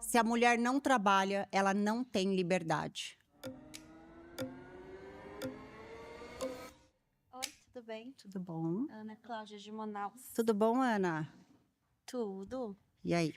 Se a mulher não trabalha, ela não tem liberdade. Oi, tudo bem? Tudo bom? Ana Cláudia de Manaus. Tudo bom, Ana? Tudo. E aí?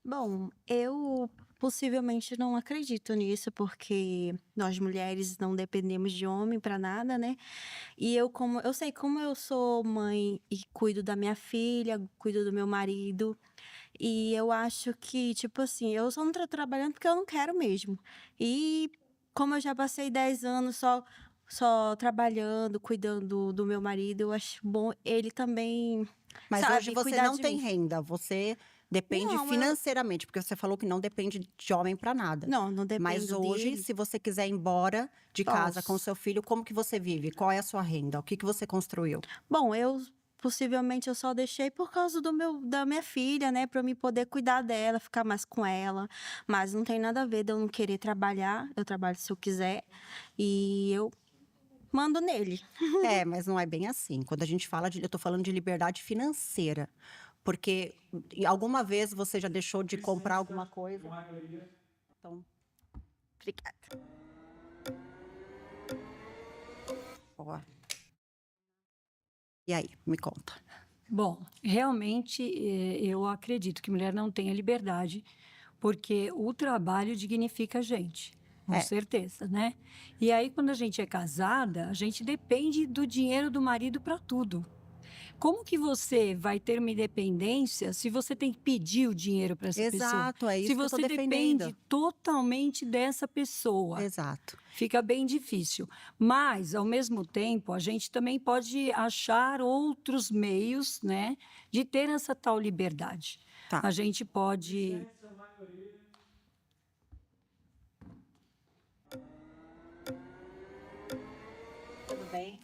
Bom, eu possivelmente não acredito nisso, porque nós mulheres não dependemos de homem para nada, né? E eu sei como eu sou mãe e cuido da minha filha, cuido do meu marido, e eu acho que, tipo assim, eu só não tô trabalhando porque eu não quero mesmo. E como eu já passei 10 anos só trabalhando, cuidando do meu marido, eu acho bom ele também, Mas hoje sabe, você cuidar não de tem mim. renda, você depende Não, eu financeiramente, porque você falou que não depende de homem para nada. não Mas dependo hoje, dele, se você quiser ir embora de casa com posso. seu filho, como que você vive? Qual é a sua renda? O que que você construiu? Bom, possivelmente eu só deixei por causa da minha filha, né, para eu me poder cuidar dela, ficar mais com ela, mas não tem nada a ver de eu não querer trabalhar, eu trabalho se eu quiser e eu mando nele. É, mas não é bem assim. Quando a gente fala de, eu tô falando de liberdade financeira, porque alguma vez você já deixou de comprar alguma coisa? Então, Obrigada. ó, e aí, me conta. Bom, realmente, eu acredito que mulher não tenha liberdade, porque o trabalho dignifica a gente, com É, certeza, né? E aí, quando a gente é casada, a gente depende do dinheiro do marido para tudo. Como que você vai ter uma independência se você tem que pedir o dinheiro para essa pessoa? exato, é Se isso que eu tô você depende defendendo. totalmente dessa pessoa? Exato. Fica bem difícil. Mas, ao mesmo tempo, a gente também pode achar outros meios, né, de ter essa tal liberdade. Tá. A gente pode. Tudo bem?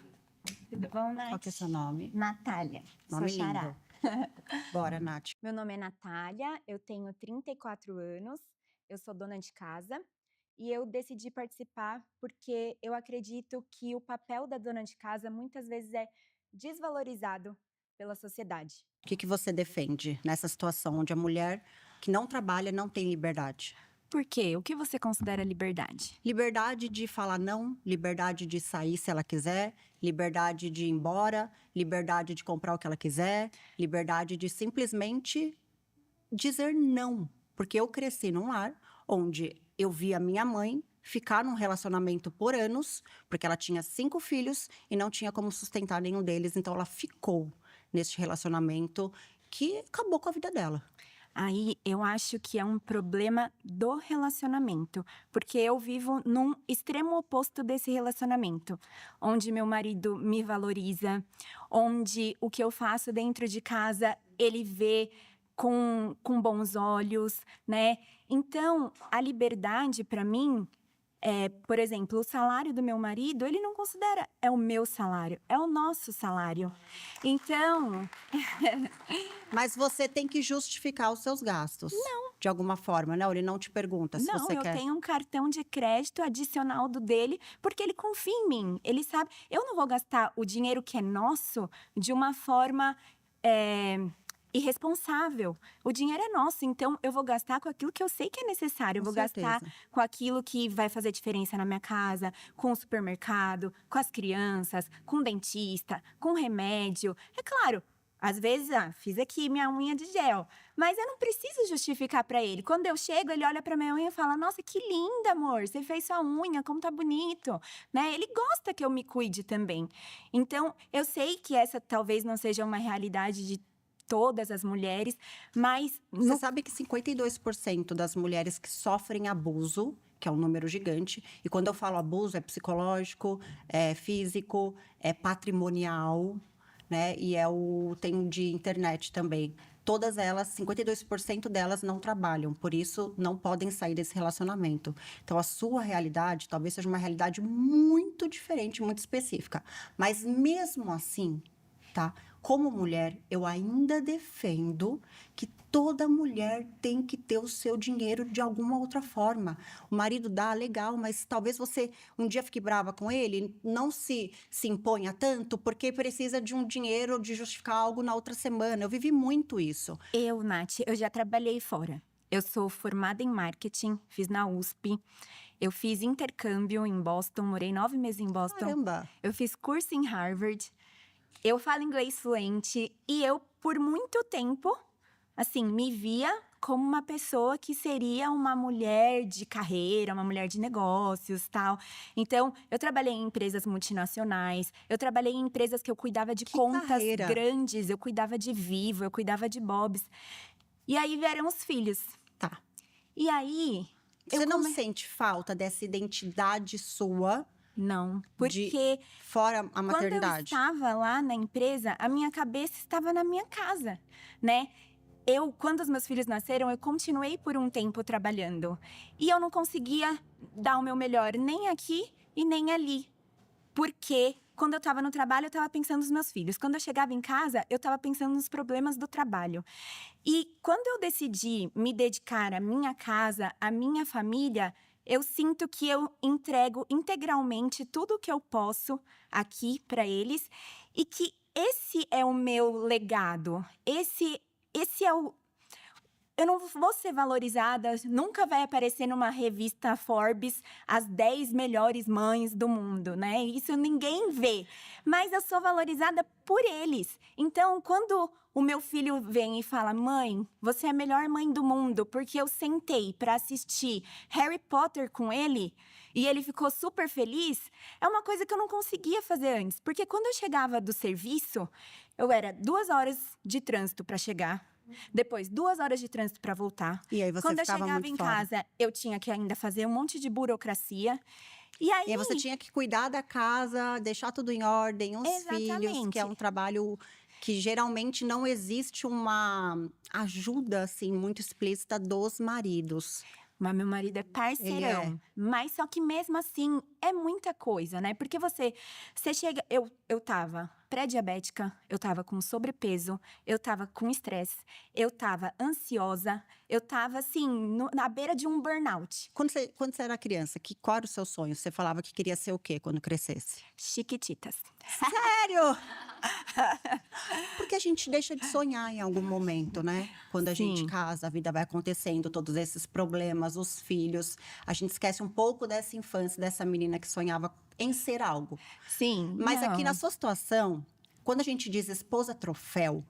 Tudo bom, Nath? Qual que é seu nome? Natália, Nome sou xará. lindo. Bora, Nath. Meu nome é Natália, eu tenho 34 anos, eu sou dona de casa e eu decidi participar porque eu acredito que o papel da dona de casa muitas vezes é desvalorizado pela sociedade. O que que você defende nessa situação onde a mulher que não trabalha não tem liberdade? Por quê? O que você considera liberdade? Liberdade de falar não, liberdade de sair se ela quiser, liberdade de ir embora, liberdade de comprar o que ela quiser, liberdade de simplesmente dizer não. Porque eu cresci num lar onde eu vi a minha mãe ficar num relacionamento por anos, porque ela tinha 5 filhos e não tinha como sustentar nenhum deles, então ela ficou nesse relacionamento que acabou com a vida dela. Aí eu acho que é um problema do relacionamento, porque eu vivo num extremo oposto desse relacionamento, onde meu marido me valoriza, onde o que eu faço dentro de casa ele vê com bons olhos, né? Então, a liberdade para mim por exemplo, o salário do meu marido, ele não considera é o meu salário, é o nosso salário. Então, Mas você tem que justificar os seus gastos. De alguma forma, né? Ele não te pergunta se não, você eu quer. tenho um cartão de crédito adicional do dele, porque ele confia em mim. Ele sabe, eu não vou gastar o dinheiro que é nosso de uma forma irresponsável. O dinheiro é nosso, então eu vou gastar com aquilo que eu sei que é necessário. Eu Com vou gastar certeza. com aquilo que vai fazer diferença na minha casa, com o supermercado, com as crianças, com o dentista, com o remédio. É claro. Às vezes, fiz aqui minha unha de gel, mas eu não preciso justificar pra ele. Quando eu chego, ele olha pra minha unha e fala: "Nossa, que linda, amor! Você fez sua unha, como tá bonito!", né? Ele gosta que eu me cuide também. Então, eu sei que essa talvez não seja uma realidade de todas as mulheres, mas Você sabe que 52% das mulheres que sofrem abuso, que é um número gigante, e quando eu falo abuso é psicológico, é físico, é patrimonial, né? E tem um de internet também. Todas elas, 52% delas não trabalham, por isso não podem sair desse relacionamento. Então, a sua realidade talvez seja uma realidade muito diferente, muito específica. Mas mesmo assim, tá? Como mulher, eu ainda defendo que toda mulher tem que ter o seu dinheiro de alguma outra forma. O marido dá, legal, mas talvez você um dia fique brava com ele, não se imponha tanto, porque precisa de um dinheiro de justificar algo na outra semana. Eu vivi muito isso. Nath, eu já trabalhei fora. Eu sou formada em marketing, fiz na USP. Eu fiz intercâmbio em Boston, morei 9 meses em Boston. Caramba! Eu fiz curso em Harvard. Eu falo inglês fluente e eu, por muito tempo, assim, me via como uma pessoa que seria uma mulher de carreira, uma mulher de negócios, tal. Então, eu trabalhei em empresas multinacionais, eu trabalhei em empresas que eu cuidava de Que contas carreira! grandes, eu cuidava de Vivo, eu cuidava de Bob's. E aí vieram os filhos. Tá. E aí, Você não sente falta dessa identidade sua não, de porque fora a quando eu maternidade? estava lá na empresa, a minha cabeça estava na minha casa, né? Quando os meus filhos nasceram, eu continuei por um tempo trabalhando. E eu não conseguia dar o meu melhor, nem aqui e nem ali. Porque quando eu estava no trabalho, eu estava pensando nos meus filhos. Quando eu chegava em casa, eu estava pensando nos problemas do trabalho. E quando eu decidi me dedicar à minha casa, à minha família, eu sinto que eu entrego integralmente tudo o que eu posso aqui para eles e que esse é o meu legado. Esse é o. Eu não vou ser valorizada, nunca vai aparecer numa revista Forbes as 10 melhores mães do mundo, né? Isso ninguém vê. Mas eu sou valorizada por eles. Então, quando o meu filho vem e fala: mãe, você é a melhor mãe do mundo, porque eu sentei para assistir Harry Potter com ele e ele ficou super feliz, é uma coisa que eu não conseguia fazer antes. Porque quando eu chegava do serviço, eu era 2 horas de trânsito para chegar. Depois, 2 horas de trânsito para voltar. E aí você Quando eu ficava chegava muito em fora. casa, eu tinha que ainda fazer um monte de burocracia. E aí, E aí você tinha que cuidar da casa, deixar tudo em ordem, os filhos, que é Exatamente. um trabalho que geralmente não existe uma ajuda assim muito explícita dos maridos. Mas meu marido é parceirão. Ele é. Mas só que mesmo assim, é muita coisa, né? Porque você chega. Eu tava pré-diabética, eu tava com sobrepeso, eu tava com estresse, eu tava ansiosa, eu tava assim, na beira de um burnout. Quando você era criança, qual era o seu sonho? Você falava que queria ser o quê quando crescesse? Chiquititas. Sério? Porque a gente deixa de sonhar em algum momento, né? Quando a gente Sim. casa, a vida vai acontecendo, todos esses problemas, os filhos. A gente esquece um pouco dessa infância, dessa menina que sonhava em ser algo. Sim. Mas aqui não. na sua situação, quando a gente diz esposa troféu,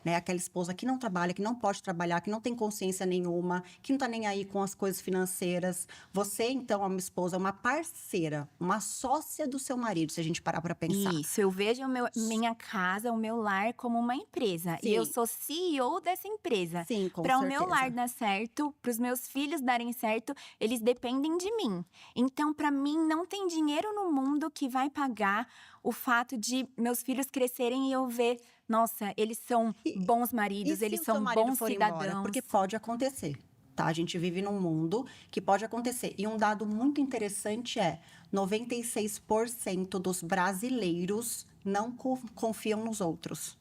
né? Aquela esposa que não trabalha, que não pode trabalhar, que não tem consciência nenhuma, que não tá nem aí com as coisas financeiras. Você, então, é uma esposa, uma parceira, uma sócia do seu marido, se a gente parar pra pensar. Isso, eu vejo minha casa, o meu lar como uma empresa. E eu Sim. sou CEO dessa empresa. Sim, com Para o certeza. meu lar dar certo, para os meus filhos darem certo, eles dependem de mim. Então, para mim, não tem dinheiro no mundo que vai pagar o fato de meus filhos crescerem e eu ver, nossa, eles são bons E maridos, se eles o seu são marido bons for cidadãos. embora? Porque pode acontecer, tá? A gente vive num mundo que pode acontecer. E um dado muito interessante é 96% dos brasileiros não confiam nos outros.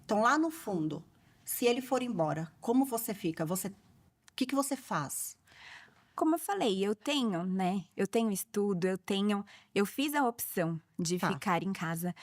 Então, lá no fundo, se ele for embora, como você fica? O que você faz? Como eu falei, eu tenho, né? Eu tenho estudo, eu fiz a opção de Tá. ficar em casa.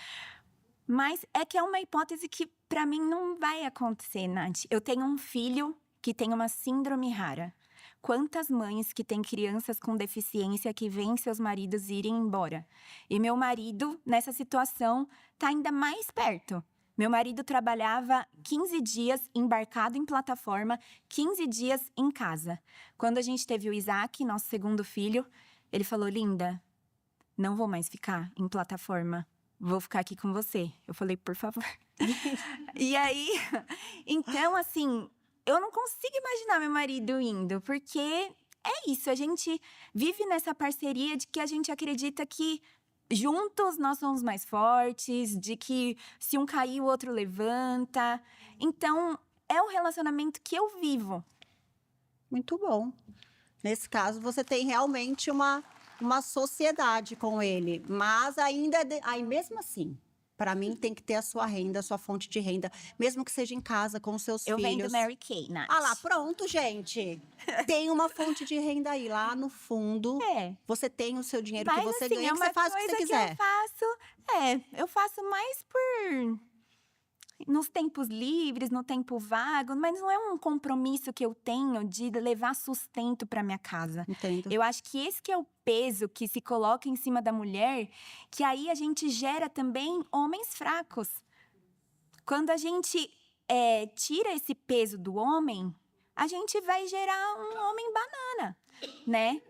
Mas é que é uma hipótese que pra mim não vai acontecer, Nath. Eu tenho um filho que tem uma síndrome rara. Quantas mães que têm crianças com deficiência que veem seus maridos irem embora? E meu marido, nessa situação, tá ainda mais perto. Meu marido trabalhava 15 dias embarcado em plataforma, 15 dias em casa. Quando a gente teve o Isaac, nosso segundo filho, ele falou: linda, não vou mais ficar em plataforma. Vou ficar aqui com você. Eu falei: por favor. E aí, então, assim, eu não consigo imaginar meu marido indo, porque é isso, a gente vive nessa parceria de que a gente acredita que juntos nós somos mais fortes, de que se um cair, o outro levanta. Então, é um relacionamento que eu vivo. Muito bom. Nesse caso, você tem realmente uma sociedade com ele. Mas ainda, aí mesmo assim, para mim tem que ter a sua renda, a sua fonte de renda. Mesmo que seja em casa, com os seus Eu filhos. vendo Mary Kay, Nath. Ah lá, pronto, gente. Tem uma fonte de renda aí, lá no fundo. É. Você tem o seu dinheiro Mas, que você assim, ganha, é que você uma faz o que coisa você quiser. eu faço mais por nos tempos livres, no tempo vago, mas não é um compromisso que eu tenho de levar sustento para minha casa. Entendo. Eu acho que esse que é o peso que se coloca em cima da mulher, que aí a gente gera também homens fracos. Quando a gente tira esse peso do homem, a gente vai gerar um homem banana, né?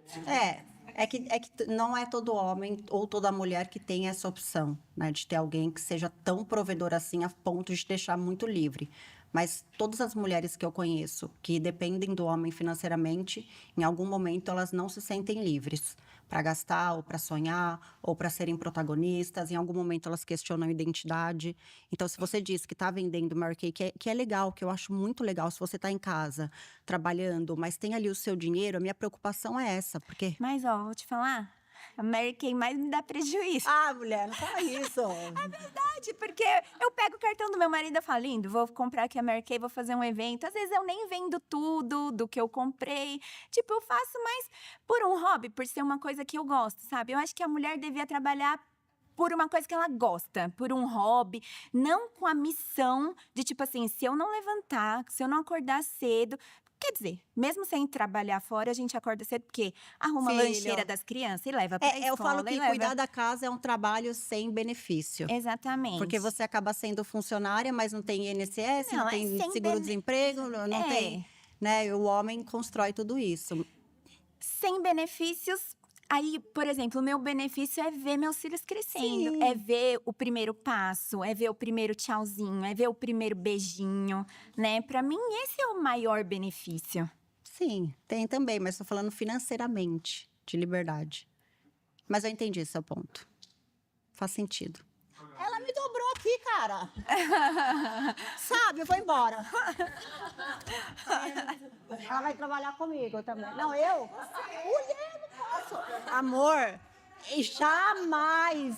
É que não é todo homem ou toda mulher que tem essa opção, né? De ter alguém que seja tão provedor assim a ponto de deixar muito livre. Mas todas as mulheres que eu conheço que dependem do homem financeiramente, em algum momento elas não se sentem livres para gastar, ou para sonhar, ou para serem protagonistas. Em algum momento elas questionam a identidade. Então, se você diz que está vendendo Mary Kay, que é legal, que eu acho muito legal, se você está em casa trabalhando, mas tem ali o seu dinheiro, a minha preocupação é essa, porque... Mas, ó, vou te falar, a Mary Kay mais me dá prejuízo. Ah, mulher, não fala isso! Verdade, porque eu pego o cartão do meu marido e falo, lindo, vou comprar aqui a Mary Kay, vou fazer um evento. Às vezes eu nem vendo tudo do que eu comprei. Tipo, eu faço mais por um hobby, por ser uma coisa que eu gosto, sabe? Eu acho que a mulher devia trabalhar por uma coisa que ela gosta, por um hobby, não com a missão de, tipo assim, se eu não levantar, se eu não acordar cedo. Quer dizer, mesmo sem trabalhar fora, a gente acorda cedo porque arruma a Filho. lancheira das crianças e leva pra escola. Eu falo e que leva... cuidar da casa é um trabalho sem benefício. Exatamente. Porque você acaba sendo funcionária, mas não tem INSS, não Não, é tem sem seguro-desemprego, não É. tem... Né? O homem constrói tudo isso. Sem benefícios. Aí, por exemplo, o meu benefício é ver meus filhos crescendo. Sim. É ver o primeiro passo, é ver o primeiro tchauzinho, é ver o primeiro beijinho, né? Pra mim, esse é o maior benefício. Sim, tem também, mas estou falando financeiramente, de liberdade. Mas eu entendi seu ponto. Faz sentido. Ela me dobrou aqui, cara. Sabe, eu vou embora. Ela vai trabalhar comigo também. Não, eu? Mulher, não posso. Amor, jamais.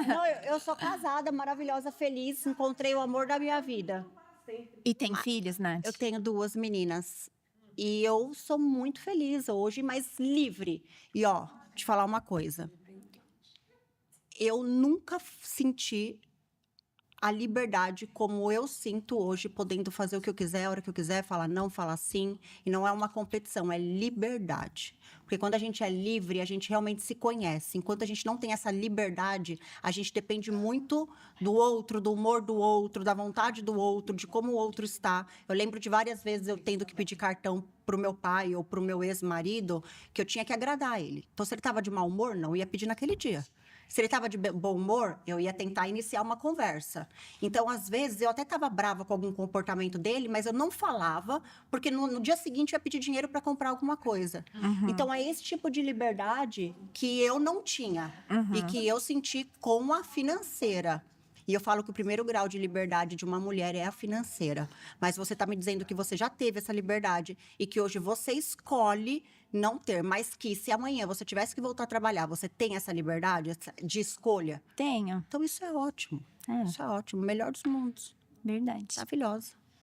Não, eu sou casada, maravilhosa, feliz. Encontrei o amor da minha vida. E tem filhos, Nath? Eu tenho 2 meninas. E eu sou muito feliz hoje, mas livre. E, ó, te falar uma coisa. Eu nunca senti a liberdade como eu sinto hoje, podendo fazer o que eu quiser, a hora que eu quiser, falar não, falar sim. E não é uma competição, é liberdade. Porque quando a gente é livre, a gente realmente se conhece. Enquanto a gente não tem essa liberdade, a gente depende muito do outro, do humor do outro, da vontade do outro, de como o outro está. Eu lembro de várias vezes eu tendo que pedir cartão pro meu pai ou pro meu ex-marido, que eu tinha que agradar ele. Então, se ele estava de mau humor, não ia pedir naquele dia. Se ele estava de bom humor, eu ia tentar iniciar uma conversa. Então, às vezes, eu até estava brava com algum comportamento dele, mas eu não falava, porque no dia seguinte eu ia pedir dinheiro para comprar alguma coisa. Então, é esse tipo de liberdade que eu não tinha e que eu senti com a financeira. E eu falo que o primeiro grau de liberdade de uma mulher é a financeira. Mas você está me dizendo que você já teve essa liberdade e que hoje você escolhe não ter, mas que se amanhã você tivesse que voltar a trabalhar, você tem essa liberdade de escolha? Tenho. Então isso é ótimo. Isso é ótimo. Melhor dos mundos. Verdade. Maravilhosa.